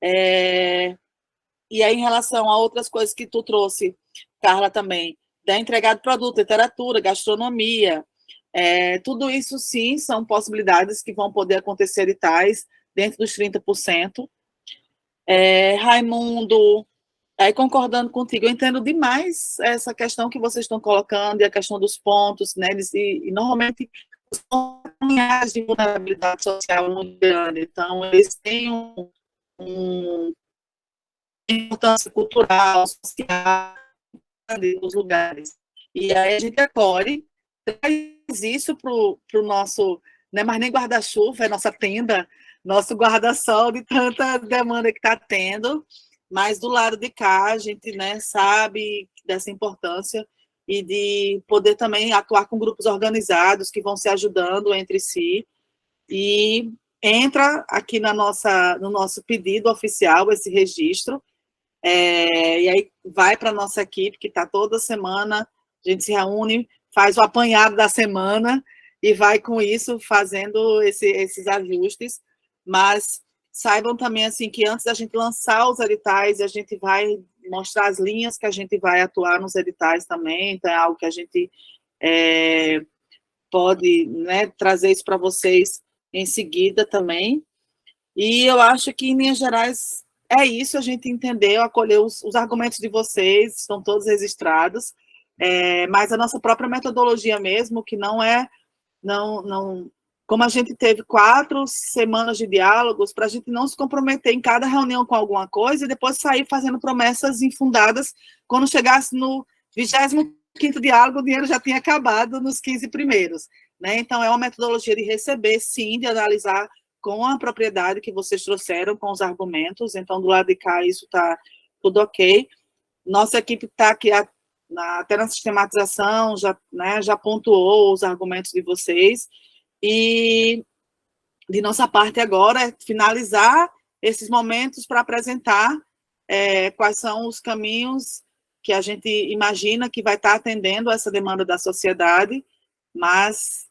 E aí, em relação a outras coisas que tu trouxe, Carla, também, da entrega de produto, literatura, gastronomia, tudo isso, sim, são possibilidades que vão poder acontecer editais dentro dos 30%. Raimundo Aí, concordando contigo, eu entendo demais essa questão que vocês estão colocando e a questão dos pontos, né? E normalmente são linhas de vulnerabilidade social muito grande, então eles têm uma importância cultural, social, dos lugares. E aí a gente acolhe, traz isso para o nosso, não é mais nem guarda-chuva, é nossa tenda, nosso guarda-sol de tanta demanda que está tendo, mas do lado de cá a gente, né, sabe dessa importância e de poder também atuar com grupos organizados que vão se ajudando entre si, e entra aqui no nosso pedido oficial esse registro, e aí vai para a nossa equipe, que está toda semana, a gente se reúne, faz o apanhado da semana e vai com isso fazendo esses ajustes, mas saibam também assim que antes da gente lançar os editais, a gente vai mostrar as linhas que a gente vai atuar nos editais também, então é algo que a gente pode, né, trazer isso para vocês em seguida também. E eu acho que, em linhas gerais, é isso, a gente entendeu, acolheu os argumentos de vocês, estão todos registrados, mas a nossa própria metodologia mesmo, que não, como a gente teve 4 semanas de diálogos, para a gente não se comprometer em cada reunião com alguma coisa e depois sair fazendo promessas infundadas, quando chegasse no 25º diálogo, o dinheiro já tinha acabado nos 15 primeiros, né? Então, é uma metodologia de receber, sim, de analisar com a propriedade que vocês trouxeram, com os argumentos, então, do lado de cá, isso está tudo ok. Nossa equipe está aqui até na sistematização, já, né, já pontuou os argumentos de vocês, e de nossa parte agora é finalizar esses momentos para apresentar quais são os caminhos que a gente imagina que vai estar atendendo essa demanda da sociedade, mas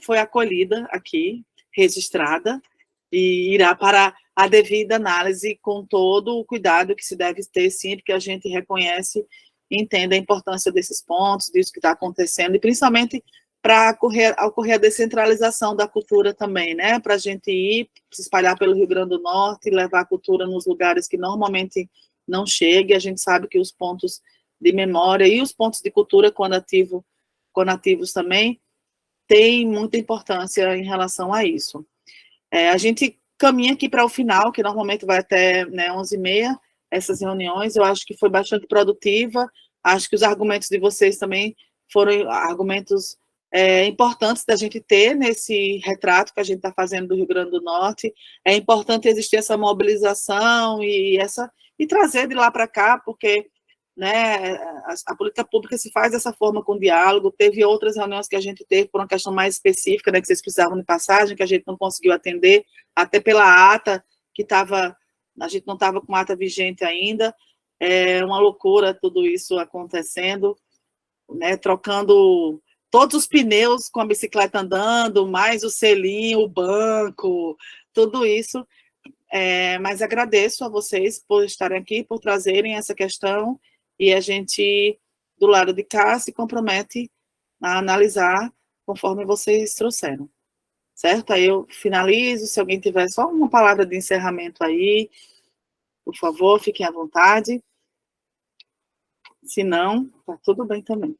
foi acolhida aqui, registrada, e irá para a devida análise com todo o cuidado que se deve ter, sim, porque a gente reconhece e entende a importância desses pontos, disso que está acontecendo, e principalmente para ocorrer a descentralização da cultura também, né? Para a gente ir se espalhar pelo Rio Grande do Norte, levar a cultura nos lugares que normalmente não chega, e a gente sabe que os pontos de memória e os pontos de cultura, quando ativos também, tem muita importância em relação a isso. A gente caminha aqui para o final, que normalmente vai até, né, 11h30, essas reuniões, eu acho que foi bastante produtiva, acho que os argumentos de vocês também foram argumentos importantes da gente ter nesse retrato que a gente está fazendo do Rio Grande do Norte. É importante existir essa mobilização e trazer de lá para cá, porque, né, a política pública se faz dessa forma, com diálogo. Teve outras reuniões que a gente teve por uma questão mais específica, né, que vocês precisavam de passagem, que a gente não conseguiu atender, até pela ata, a gente não estava com a ata vigente ainda. É uma loucura tudo isso acontecendo, né, trocando todos os pneus com a bicicleta andando, mais o selinho, o banco, tudo isso. Mas agradeço a vocês por estarem aqui, por trazerem essa questão, e a gente, do lado de cá, se compromete a analisar conforme vocês trouxeram. Certo? Aí eu finalizo, se alguém tiver só uma palavra de encerramento aí, por favor, fiquem à vontade. Se não, tá tudo bem também.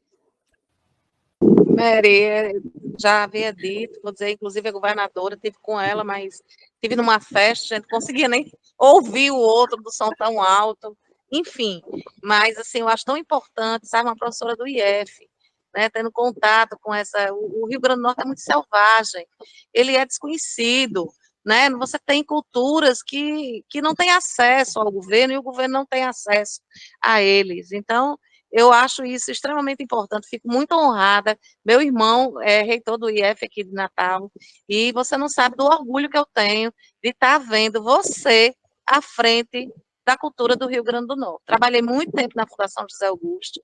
Mary, já havia dito, vou dizer, inclusive a governadora, estive com ela, mas estive numa festa, a gente não conseguia nem ouvir o outro do som tão alto, enfim, mas assim, eu acho tão importante, sabe, uma professora do IF, né, tendo contato com o Rio Grande do Norte é muito selvagem, ele é desconhecido, né, você tem culturas que não têm acesso ao governo, e o governo não tem acesso a eles, então, eu acho isso extremamente importante, fico muito honrada. Meu irmão é reitor do IF aqui de Natal, e você não sabe do orgulho que eu tenho de estar vendo você à frente da cultura do Rio Grande do Norte. Trabalhei muito tempo na Fundação José Augusto,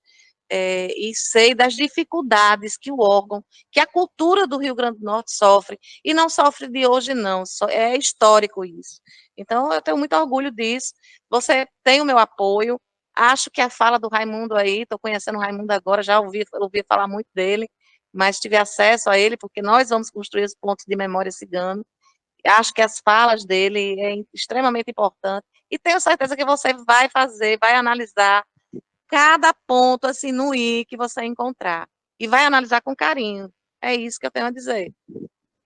e sei das dificuldades que o órgão, que a cultura do Rio Grande do Norte sofre, e não sofre de hoje não, é histórico isso. Então, eu tenho muito orgulho disso, você tem o meu apoio. Acho que a fala do Raimundo aí, estou conhecendo o Raimundo agora, já ouvi falar muito dele, mas tive acesso a ele, porque nós vamos construir os pontos de memória cigano, Acho que as falas dele é extremamente importante. E tenho certeza que você vai fazer, vai analisar cada ponto, assim, no I que você encontrar. E vai analisar com carinho. É isso que eu tenho a dizer.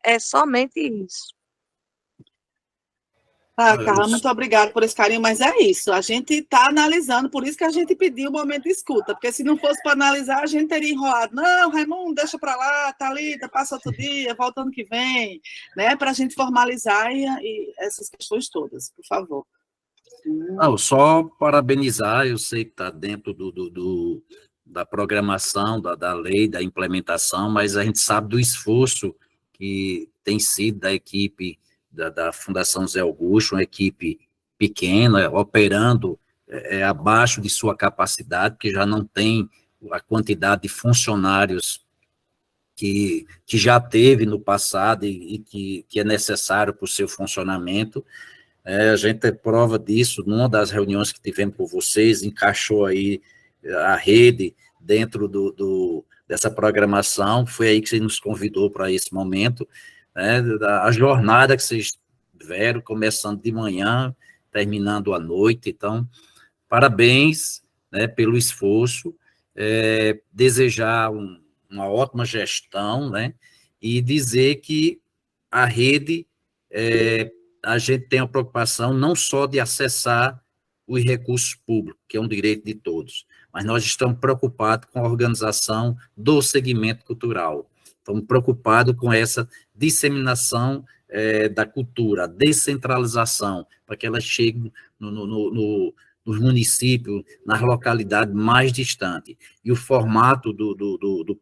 É somente isso. Carla, muito obrigada por esse carinho, mas é isso, a gente está analisando, por isso que a gente pediu o momento de escuta, porque se não fosse para analisar, a gente teria enrolado. Não, Raimundo, deixa para lá, Thalita, passa outro dia, volta ano que vem, né, para a gente formalizar e essas questões todas, por favor. Não, só parabenizar, eu sei que está dentro da programação, da lei, da implementação, mas a gente sabe do esforço que tem sido da equipe da Fundação Zé Augusto, uma equipe pequena, operando abaixo de sua capacidade, que já não tem a quantidade de funcionários que já teve no passado e que é necessário para o seu funcionamento. A gente é prova disso, numa das reuniões que tivemos com vocês, encaixou aí a rede dentro dessa programação, foi aí que você nos convidou para esse momento, né, a jornada que vocês tiveram, começando de manhã, terminando à noite, então, parabéns, né, pelo esforço, desejar uma ótima gestão, né, e dizer que a rede a gente tem a preocupação não só de acessar os recursos públicos, que é um direito de todos, mas nós estamos preocupados com a organização do segmento cultural, estamos preocupados com essa disseminação da cultura, a descentralização, para que ela chegue nos municípios, nas localidades mais distantes. E o formato do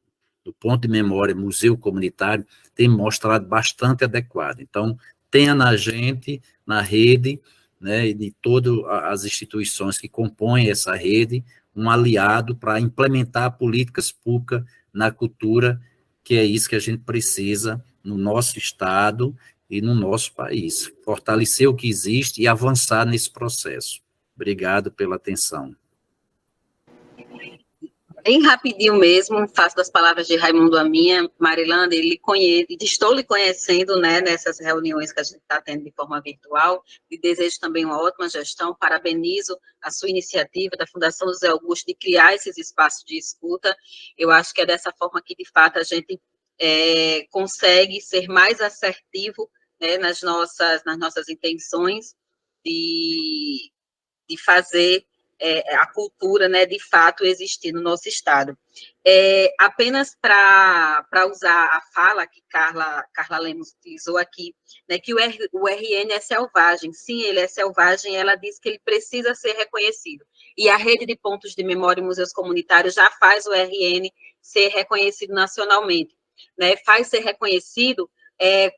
ponto de memória museu comunitário tem mostrado bastante adequado. Então, tenha na gente, na rede, né, e de todas as instituições que compõem essa rede, um aliado para implementar políticas públicas na cultura, que é isso que a gente precisa no nosso estado e no nosso país. Fortalecer o que existe e avançar nesse processo. Obrigado pela atenção. Bem rapidinho mesmo, faço das palavras de Raimundo a minha. Marilanda, estou lhe conhecendo, né, nessas reuniões que a gente está tendo de forma virtual, e desejo também uma ótima gestão, parabenizo a sua iniciativa da Fundação José Augusto de criar esses espaços de escuta. Eu acho que é dessa forma que, de fato, a gente consegue ser mais assertivo, né, nas nossas intenções de fazer a cultura, né, de fato, existir no nosso estado. Apenas para usar a fala que Carla Lemos utilizou aqui, né, que o RN é selvagem. Sim, ele é selvagem, ela diz que ele precisa ser reconhecido. E a rede de pontos de memória e museus comunitários já faz o RN ser reconhecido nacionalmente, né, faz ser reconhecido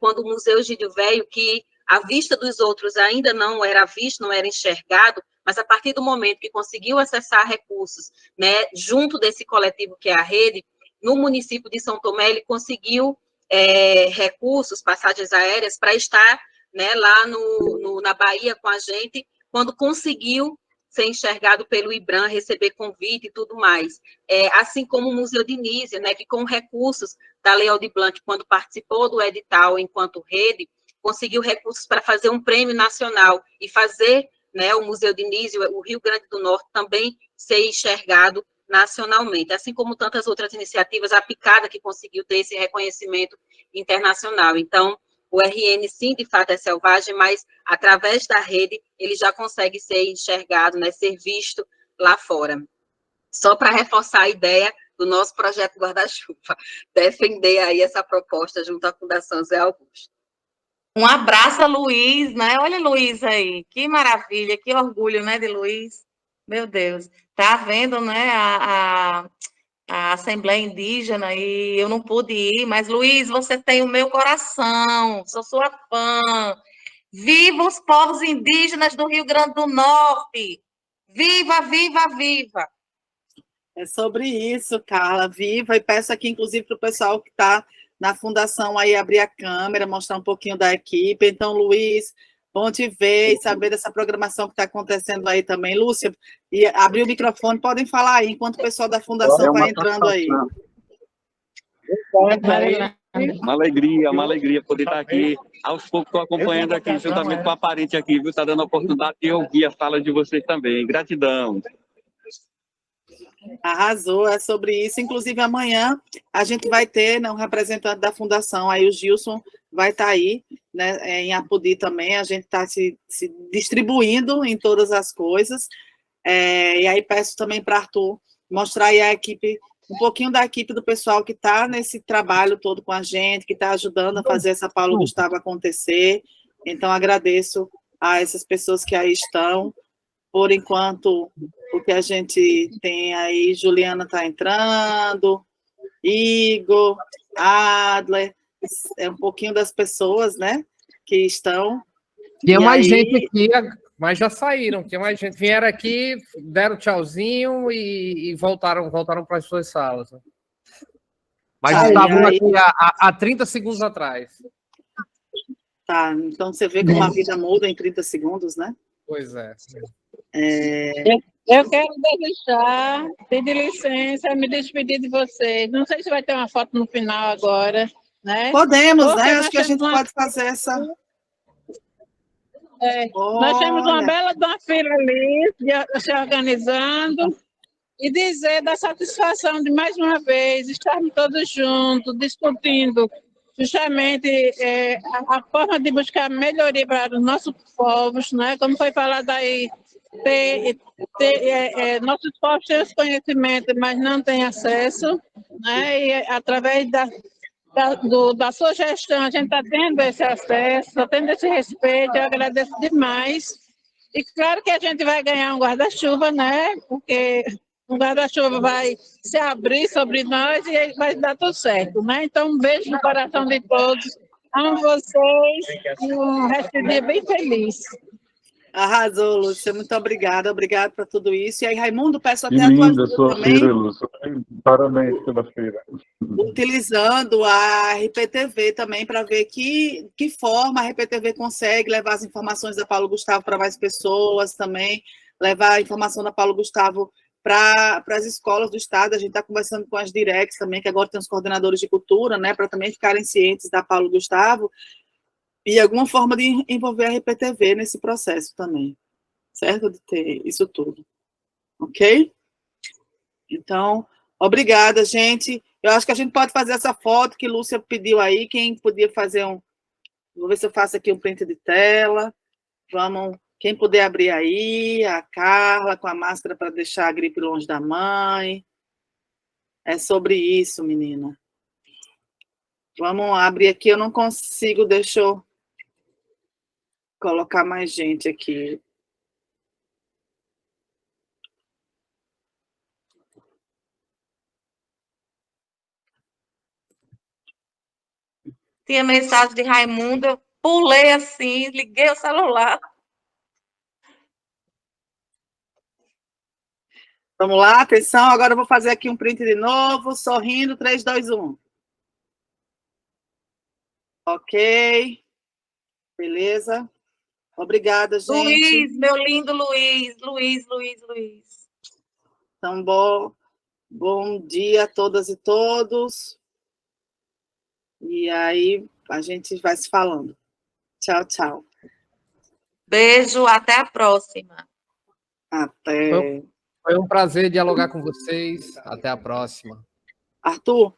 quando o Museu Gídio Velho, que à vista dos outros ainda não era visto, não era enxergado, mas a partir do momento que conseguiu acessar recursos, né, junto desse coletivo que é a rede, no município de São Tomé, ele conseguiu recursos, passagens aéreas, para estar, né, lá na Bahia com a gente, quando conseguiu ser enxergado pelo IBRAM, receber convite e tudo mais. Assim como o Museu de Nísia, né, que com recursos da Lei Aldir Blanc, quando participou do edital enquanto rede, conseguiu recursos para fazer um prêmio nacional e fazer, né, o Museu de Nísia, o Rio Grande do Norte, também ser enxergado nacionalmente, assim como tantas outras iniciativas, a Picada, que conseguiu ter esse reconhecimento internacional. Então, o RN, sim, de fato, é selvagem, mas, através da rede, ele já consegue ser enxergado, né, ser visto lá fora. Só para reforçar a ideia do nosso projeto Guarda-Chuva, defender aí essa proposta junto à Fundação Zé Augusto. Um abraço a Luiz, né? Olha Luiz aí, que maravilha, que orgulho, né, de Luiz. Meu Deus, tá vendo, né, a Assembleia Indígena e eu não pude ir, mas Luiz, você tem o meu coração, sou sua fã. Viva os povos indígenas do Rio Grande do Norte! Viva, viva, viva! É sobre isso, Carla, viva, e peço aqui, inclusive, para o pessoal que está na fundação aí abrir a câmera, mostrar um pouquinho da equipe. Então, Luiz, bom te ver e saber dessa programação que está acontecendo aí também. Lúcia, e abrir o microfone, podem falar aí, enquanto o pessoal da fundação vai entrando aí. Uma alegria poder estar aqui. Aos poucos estou acompanhando aqui, juntamente com a parente aqui, viu? Está dando a oportunidade de ouvir a fala de vocês também. Gratidão. Arrasou, é sobre isso. Inclusive, amanhã a gente vai ter, né, um representante da fundação, aí o Gilson vai estar aí, né, em Apodi também. A gente está se distribuindo em todas as coisas. E aí peço também para Arthur mostrar aí a equipe, um pouquinho da equipe do pessoal que está nesse trabalho todo com a gente, que está ajudando a fazer essa Paulo Gustavo acontecer. Então, agradeço a essas pessoas que aí estão. Por enquanto, o que a gente tem aí, Juliana está entrando, Igor, Adler, é um pouquinho das pessoas, né, que estão. Tinha mais aí... gente aqui, mas já saíram. Tinha mais gente. Vieram aqui, deram tchauzinho e voltaram para as suas salas. Mas estavam aqui há 30 segundos atrás. Tá, então você vê como a vida muda em 30 segundos, né? Pois é. Eu quero deixar, pedir licença, me despedir de vocês. Não sei se vai ter uma foto no final agora, né? Podemos, porque né? Acho que a gente pode fazer essa... Nós temos uma bela fila ali, se organizando, e dizer da satisfação de, mais uma vez, estarmos todos juntos, discutindo justamente a forma de buscar melhoria para os nossos povos, né? Como foi falado aí, nossos povos têm esse conhecimento, mas não têm acesso, né? E através da sua gestão, a gente está tendo esse acesso, está tendo esse respeito, eu agradeço demais. E claro que a gente vai ganhar um guarda-chuva, né? Porque o guarda-chuva vai se abrir sobre nós e vai dar tudo certo, né? Então, um beijo no coração de todos. Amo vocês e um resto de dia bem feliz. Arrasou, Lúcia. Muito obrigada. Obrigada por tudo isso. E aí, Raimundo, peço até Que a tua linda ajuda sua também. feira, Lúcia. Parabéns pela feira. Utilizando a RPTV também para ver que forma a RPTV consegue levar as informações da Paulo Gustavo para mais pessoas também, levar a informação da Paulo Gustavo para as escolas do estado. A gente está conversando com as directs também, que agora tem os coordenadores de cultura, né, para também ficarem cientes da Paulo Gustavo, e alguma forma de envolver a RPTV nesse processo também, certo? De ter isso tudo. Ok? Então, obrigada, gente. Eu acho que a gente pode fazer essa foto que Lúcia pediu aí. Quem podia fazer um... Vou ver se eu faço aqui um print de tela. Vamos... Quem puder abrir aí, a Carla com a máscara para deixar a gripe longe da mãe. É sobre isso, menina. Vamos abrir aqui. Eu não consigo, deixa eu colocar mais gente aqui. Tinha mensagem de Raimundo, eu pulei assim, liguei o celular. Vamos lá, atenção. Agora eu vou fazer aqui um print de novo. Sorrindo, 3, 2, 1. Ok. Beleza. Obrigada, gente. Luiz, meu lindo Luiz. Então, bom dia a todas e todos. E aí, a gente vai se falando. Tchau, tchau. Beijo, até a próxima. Até. Foi um prazer dialogar com vocês. Até a próxima. Arthur,